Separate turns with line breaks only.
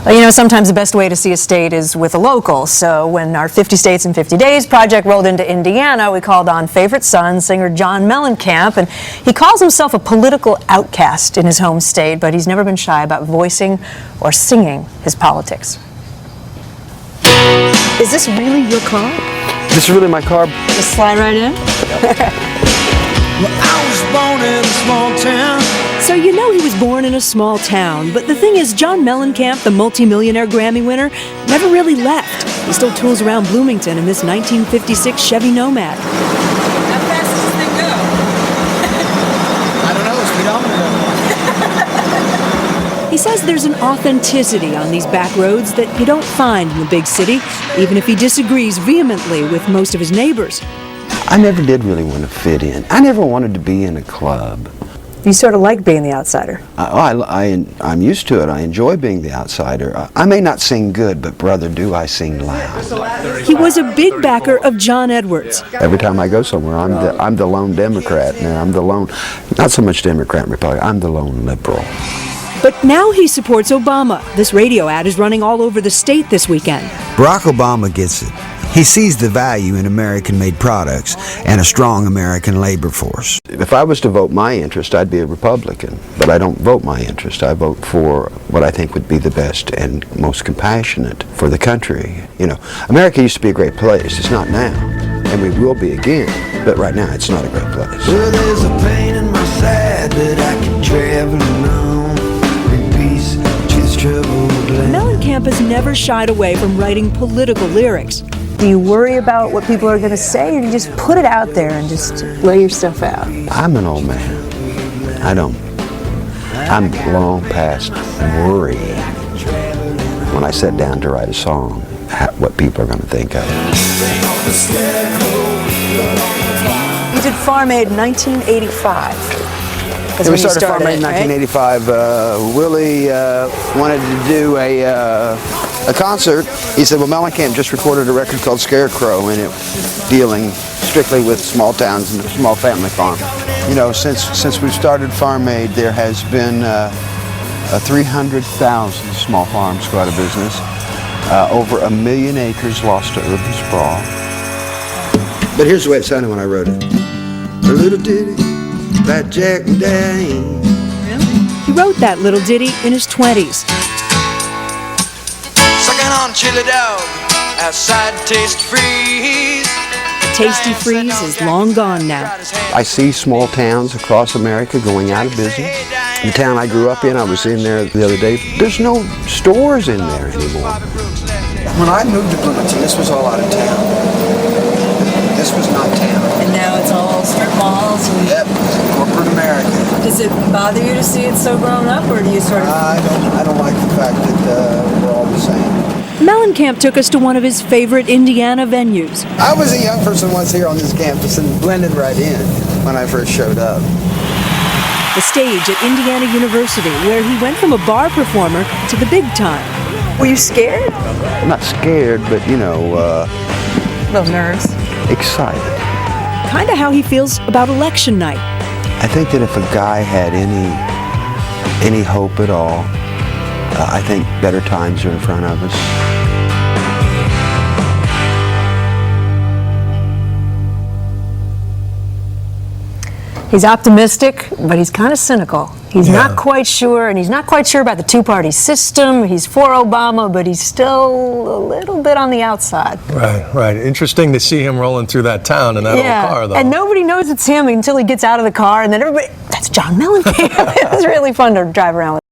Well, you know, sometimes the best way to see a state is with a local. So when our 50 States in 50 Days project rolled into Indiana, we called on favorite son, singer John Mellencamp, and he calls himself a political outcast in his home state, but he's never been shy about voicing or singing his politics. Is this really your car?
This is really my car.
Just slide right in?
Well, I was born in a small town.
So you know he was born in a small town, but the thing is, John Mellencamp, the multi-millionaire Grammy winner, never really left. He still tools around Bloomington in this 1956 Chevy Nomad.
How fast does this thing go?
I don't know, speedometer.
He says there's an authenticity on these back roads that you don't find in the big city, even if he disagrees vehemently with most of his neighbors.
I never did really want to fit in. I never wanted to be in a club.
You sort of like being the outsider.
I'm used to it. I enjoy being the outsider. I may not sing good, but brother, do I sing loud.
He was a big backer of John Edwards.
Every time I go somewhere, I'm the lone Democrat. Now I'm the lone, not so much Democrat and Republican, I'm the lone liberal.
But now he supports Obama. This radio ad is running all over the state this weekend.
Barack Obama gets it. He sees the value in American-made products and a strong American labor force.
If I was to vote my interest, I'd be a Republican. But I don't vote my interest. I vote for what I think would be the best and most compassionate for the country. You know, America used to be a great place. It's not now. And we will be again. But right now, it's not a great place.
Well, there's a pain in my side that I can travel alone. In peace, she's troubled.
Mellencamp has never shied away from writing political lyrics. Do you worry about what people are going to say, or do you just put it out there and just lay yourself out?
I'm an old man. I'm long past worrying when I sit down to write a song, what people are going to think of it.
You did Farm Aid in 1985.
We started Farm Aid in 1985. Willie wanted to do a concert. He said, well, Mellencamp just recorded a record called Scarecrow, and it dealing strictly with small towns and small family farms. You know, since we've started Farm Aid, there has been 300,000 small farms go out of business. Over 1 million acres lost to urban sprawl. But here's the way it sounded when I wrote it. A little ditty about Jack and Diane.
He wrote that little ditty in his 20s.
Sucking on chili dog, outside Tasty Freeze.
Tasty Freeze is long gone now.
I see small towns across America going out of business. The town I grew up in, I was in there the other day. There's no stores in there anymore. When I moved to Bloomington, this was all out of town. This was not town.
And now it's all strip malls. And
Yep, corporate America.
does it bother you to see it so grown up, or do you sort of?
I don't like the fact that we're all the same.
Mellencamp took us to one of his favorite Indiana venues.
I was a young person once here on this campus and blended right in when I first showed up.
The stage at Indiana University, where he went from a bar performer to the big time. Were you scared?
I'm not scared, but you know,
Little nerves.
excited.
Kind of how he feels about election night.
I think that if a guy had any hope at all, I think better times are in front of us.
He's optimistic, but he's kind of cynical. He's not quite sure, and he's not quite sure about the two-party system. He's for Obama, but he's still a little bit on the outside.
Right. Interesting to see him rolling through that town in that old car, though.
And nobody knows it's him until he gets out of the car, and then everybody, that's John Mellencamp. It was really fun to drive around with.